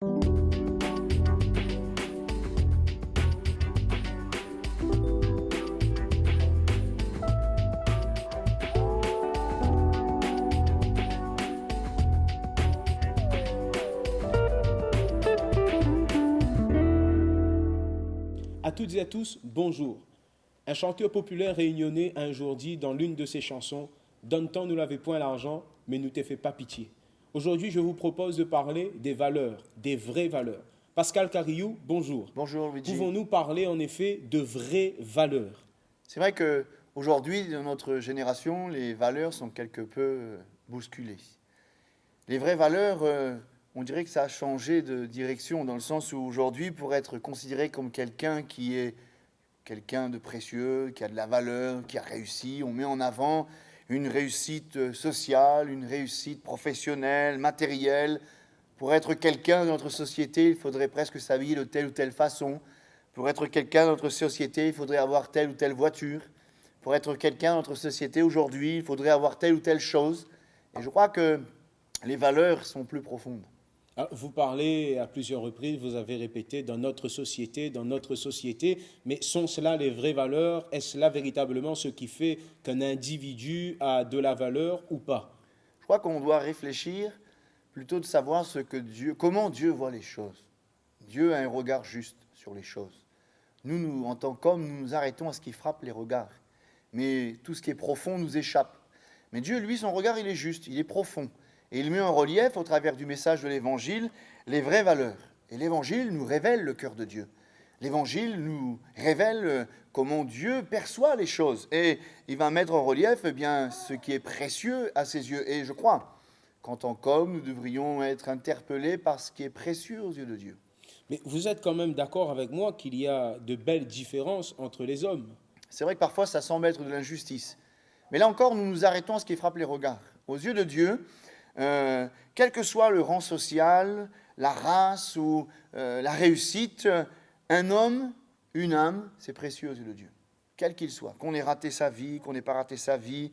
À toutes et à tous, bonjour. Un chanteur populaire réunionnais a un jour dit dans l'une de ses chansons « Donne-t'en, nous l'avait point l'argent, mais nous t'ai fait pas pitié ». Aujourd'hui, je vous propose de parler des valeurs, des vraies valeurs. Pascal Carillou, bonjour. Bonjour Luigi. Pouvons-nous parler en effet de vraies valeurs? C'est vrai qu'aujourd'hui, dans notre génération, les valeurs sont quelque peu bousculées. Les vraies valeurs, on dirait que ça a changé de direction, dans le sens où aujourd'hui, pour être considéré comme quelqu'un qui est quelqu'un de précieux, qui a de la valeur, qui a réussi, on met en avant une réussite sociale, une réussite professionnelle, matérielle. Pour être quelqu'un dans notre société, il faudrait presque s'habiller de telle ou telle façon. Pour être quelqu'un dans notre société, il faudrait avoir telle ou telle voiture. Pour être quelqu'un dans notre société aujourd'hui, il faudrait avoir telle ou telle chose. Et je crois que les valeurs sont plus profondes. Vous parlez à plusieurs reprises, vous avez répété dans notre société, mais sont cela les vraies valeurs? Est-ce là véritablement ce qui fait qu'un individu a de la valeur ou pas? Je crois qu'on doit réfléchir plutôt de savoir comment Dieu voit les choses. Dieu a un regard juste sur les choses. Nous, en tant qu'hommes, nous nous arrêtons à ce qui frappe les regards. Mais tout ce qui est profond nous échappe. Mais Dieu, lui, son regard, il est juste, il est profond. Et il met en relief, au travers du message de l'Évangile, les vraies valeurs. Et l'Évangile nous révèle le cœur de Dieu. L'Évangile nous révèle comment Dieu perçoit les choses. Et il va mettre en relief ce qui est précieux à ses yeux. Et je crois qu'en tant qu'hommes, nous devrions être interpellés par ce qui est précieux aux yeux de Dieu. Mais vous êtes quand même d'accord avec moi qu'il y a de belles différences entre les hommes? C'est vrai que parfois, ça semble être de l'injustice. Mais là encore, nous nous arrêtons à ce qui frappe les regards. Aux yeux de Dieu, quel que soit le rang social, la race ou la réussite, un homme, une âme, c'est précieux aux yeux de Dieu. Quel qu'il soit, qu'on ait raté sa vie, qu'on n'ait pas raté sa vie,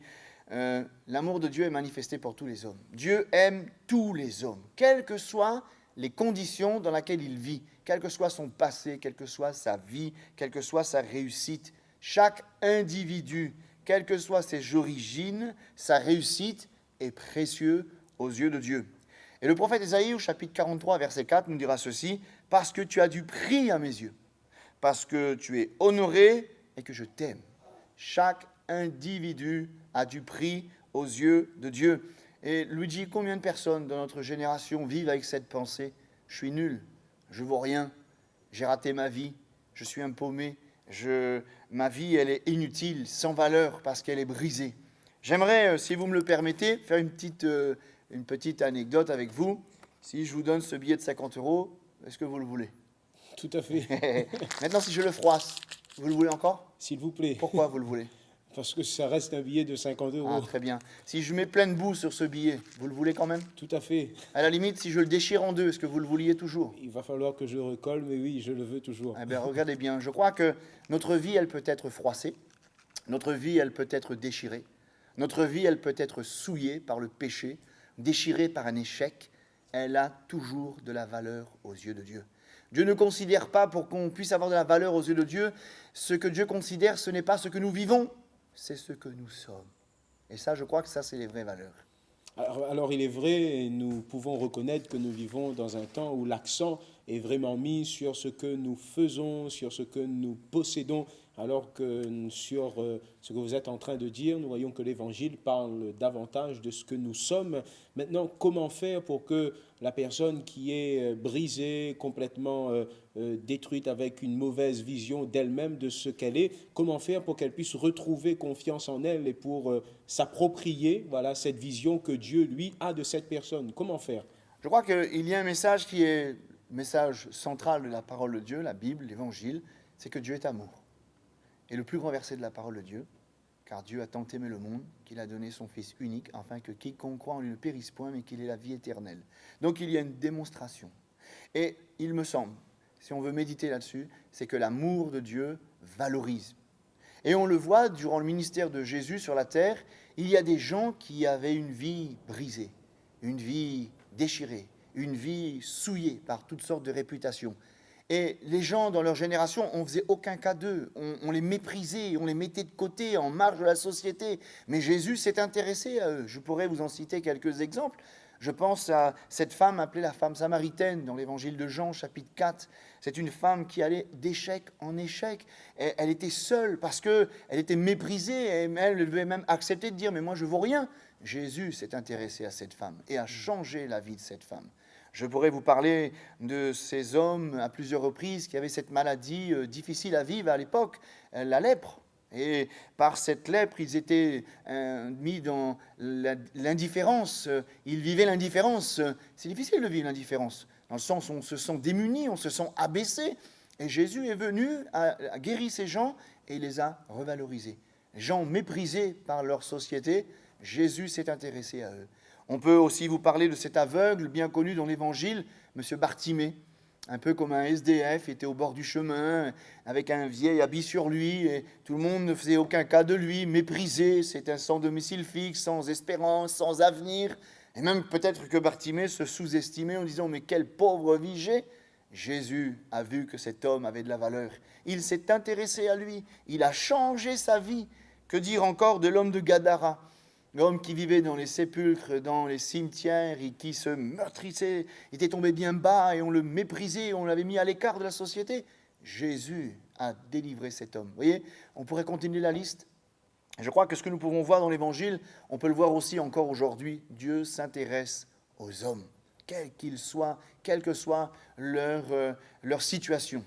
l'amour de Dieu est manifesté pour tous les hommes. Dieu aime tous les hommes, quelles que soient les conditions dans lesquelles il vit, quel que soit son passé, quelle que soit sa vie, quelle que soit sa réussite. Chaque individu, quelles que soient ses origines, sa réussite est précieux aux yeux de Dieu. Et le prophète Ésaïe, au chapitre 43, verset 4, nous dira ceci: « Parce que tu as du prix à mes yeux, parce que tu es honoré et que je t'aime. » Chaque individu a du prix aux yeux de Dieu. Et Luigi, combien de personnes dans notre génération vivent avec cette pensée? Je suis nul, je vaux rien, j'ai raté ma vie, je suis un paumé, ma vie elle est inutile, sans valeur parce qu'elle est brisée. J'aimerais, si vous me le permettez, faire une petite anecdote avec vous. Si je vous donne ce billet de 50 €, est-ce que vous le voulez? Tout à fait. Maintenant, si je le froisse, vous le voulez encore? S'il vous plaît. Pourquoi vous le voulez? Parce que ça reste un billet de 50 €. Ah, très bien. Si je mets plein de boue sur ce billet, vous le voulez quand même? Tout à fait. À la limite, si je le déchire en deux, est-ce que vous le vouliez toujours? Il va falloir que je le recolle, mais oui, je le veux toujours. Eh bien, regardez bien. Je crois que notre vie, elle peut être froissée. Notre vie, elle peut être déchirée. Notre vie, elle peut être souillée par le péché, déchirée par un échec. Elle a toujours de la valeur aux yeux de Dieu. Dieu ne considère pas, pour qu'on puisse avoir de la valeur aux yeux de Dieu, ce que Dieu considère, ce n'est pas ce que nous vivons, c'est ce que nous sommes. Et ça, je crois que ça, c'est les vraies valeurs. Alors il est vrai, nous pouvons reconnaître que nous vivons dans un temps où l'accent est vraiment mis sur ce que nous faisons, sur ce que nous possédons, alors que sur ce que vous êtes en train de dire, nous voyons que l'Évangile parle davantage de ce que nous sommes. Maintenant, comment faire pour que la personne qui est brisée, complètement détruite, avec une mauvaise vision d'elle-même, de ce qu'elle est, comment faire pour qu'elle puisse retrouver confiance en elle et pour s'approprier cette vision que Dieu, lui, a de cette personne? Comment faire? Je crois qu'il y a un message qui est le message central de la parole de Dieu, la Bible, l'Évangile, c'est que Dieu est amour. Et le plus grand verset de la parole de Dieu, car Dieu a tant aimé le monde qu'il a donné son Fils unique, afin que quiconque croit en lui ne périsse point, mais qu'il ait la vie éternelle. Donc il y a une démonstration. Et il me semble, si on veut méditer là-dessus, c'est que l'amour de Dieu valorise. Et on le voit durant le ministère de Jésus sur la terre, il y a des gens qui avaient une vie brisée, une vie déchirée, une vie souillée par toutes sortes de réputations. Et les gens dans leur génération, on ne faisait aucun cas d'eux, on les méprisait, on les mettait de côté, en marge de la société. Mais Jésus s'est intéressé à eux. Je pourrais vous en citer quelques exemples. Je pense à cette femme appelée la femme samaritaine dans l'évangile de Jean, chapitre 4. C'est une femme qui allait d'échec en échec. Et elle était seule parce qu'elle était méprisée et elle devait même accepter de dire « mais moi je ne vaux rien ». Jésus s'est intéressé à cette femme et a changé la vie de cette femme. Je pourrais vous parler de ces hommes à plusieurs reprises qui avaient cette maladie difficile à vivre à l'époque, la lèpre. Et par cette lèpre, ils étaient mis dans l'indifférence. Ils vivaient l'indifférence. C'est difficile de vivre l'indifférence, dans le sens où on se sent démuni, on se sent abaissé. Et Jésus est venu, a guéri ces gens et il les a revalorisés. Les gens méprisés par leur société, Jésus s'est intéressé à eux. On peut aussi vous parler de cet aveugle bien connu dans l'Évangile, M. Bartimée, un peu comme un SDF, était au bord du chemin, avec un vieil habit sur lui, et tout le monde ne faisait aucun cas de lui, méprisé, c'est un sans domicile fixe, sans espérance, sans avenir, et même peut-être que Bartimée se sous-estimait en disant « mais quelle pauvre vie j'ai !» Jésus a vu que cet homme avait de la valeur. Il s'est intéressé à lui, il a changé sa vie. Que dire encore de l'homme de Gadara ? L'homme qui vivait dans les sépulcres, dans les cimetières, et qui se meurtrissait, était tombé bien bas et on le méprisait, on l'avait mis à l'écart de la société. Jésus a délivré cet homme. Vous voyez, on pourrait continuer la liste. Je crois que ce que nous pouvons voir dans l'Évangile, on peut le voir aussi encore aujourd'hui. Dieu s'intéresse aux hommes, quels qu'ils soient, quelle que soit leur situation.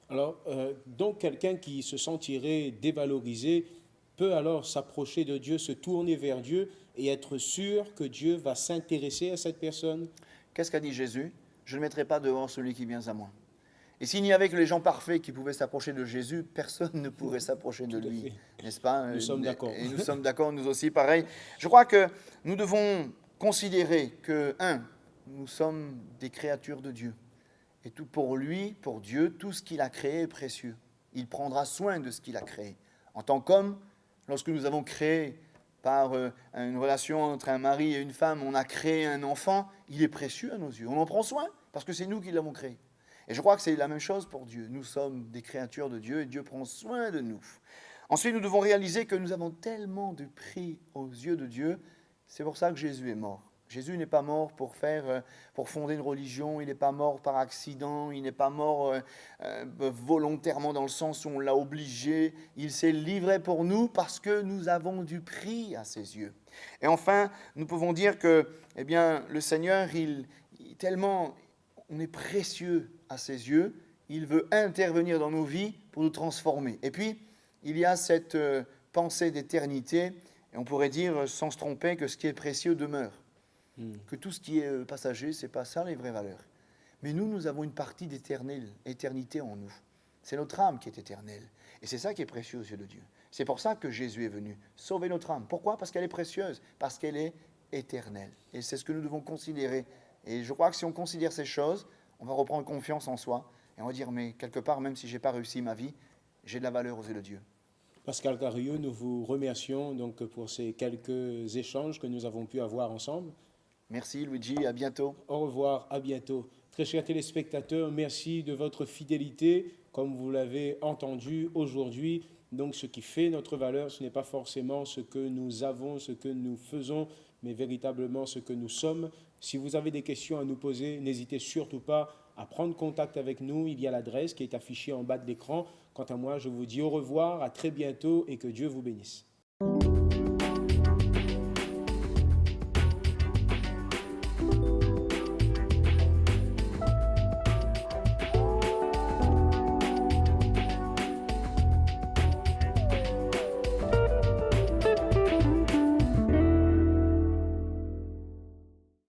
Alors, donc quelqu'un qui se sentirait dévalorisé peut alors s'approcher de Dieu, se tourner vers Dieu et être sûr que Dieu va s'intéresser à cette personne. Qu'est-ce qu'a dit Jésus ? Je ne mettrai pas dehors celui qui vient à moi. Et s'il n'y avait que les gens parfaits qui pouvaient s'approcher de Jésus, personne ne pourrait s'approcher de lui, n'est-ce pas ? Nous sommes d'accord. Et nous sommes d'accord, nous aussi, pareil. Je crois que nous devons considérer que, nous sommes des créatures de Dieu. Et tout pour lui, pour Dieu, tout ce qu'il a créé est précieux. Il prendra soin de ce qu'il a créé. En tant qu'homme, lorsque nous avons créé par une relation entre un mari et une femme, on a créé un enfant, il est précieux à nos yeux. On en prend soin parce que c'est nous qui l'avons créé. Et je crois que c'est la même chose pour Dieu. Nous sommes des créatures de Dieu et Dieu prend soin de nous. Ensuite, nous devons réaliser que nous avons tellement de prix aux yeux de Dieu. C'est pour ça que Jésus est mort. Jésus n'est pas mort pour fonder une religion, il n'est pas mort par accident, il n'est pas mort volontairement dans le sens où on l'a obligé. Il s'est livré pour nous parce que nous avons du prix à ses yeux. Et enfin, nous pouvons dire que le Seigneur, tellement on est précieux à ses yeux, il veut intervenir dans nos vies pour nous transformer. Et puis, il y a cette pensée d'éternité, et on pourrait dire sans se tromper que ce qui est précieux demeure. Que tout ce qui est passager, ce n'est pas ça les vraies valeurs. Mais nous avons une partie d'éternité en nous. C'est notre âme qui est éternelle. Et c'est ça qui est précieux aux yeux de Dieu. C'est pour ça que Jésus est venu sauver notre âme. Pourquoi ? Parce qu'elle est précieuse, parce qu'elle est éternelle. Et c'est ce que nous devons considérer. Et je crois que si on considère ces choses, on va reprendre confiance en soi. Et on va dire, mais quelque part, même si je n'ai pas réussi ma vie, j'ai de la valeur aux yeux de Dieu. Pascal Carieux, nous vous remercions donc pour ces quelques échanges que nous avons pu avoir ensemble. Merci Luigi, à bientôt. Au revoir, à bientôt. Très chers téléspectateurs, merci de votre fidélité. Comme vous l'avez entendu aujourd'hui, donc ce qui fait notre valeur, ce n'est pas forcément ce que nous avons, ce que nous faisons, mais véritablement ce que nous sommes. Si vous avez des questions à nous poser, n'hésitez surtout pas à prendre contact avec nous. Il y a l'adresse qui est affichée en bas de l'écran. Quant à moi, je vous dis au revoir, à très bientôt et que Dieu vous bénisse.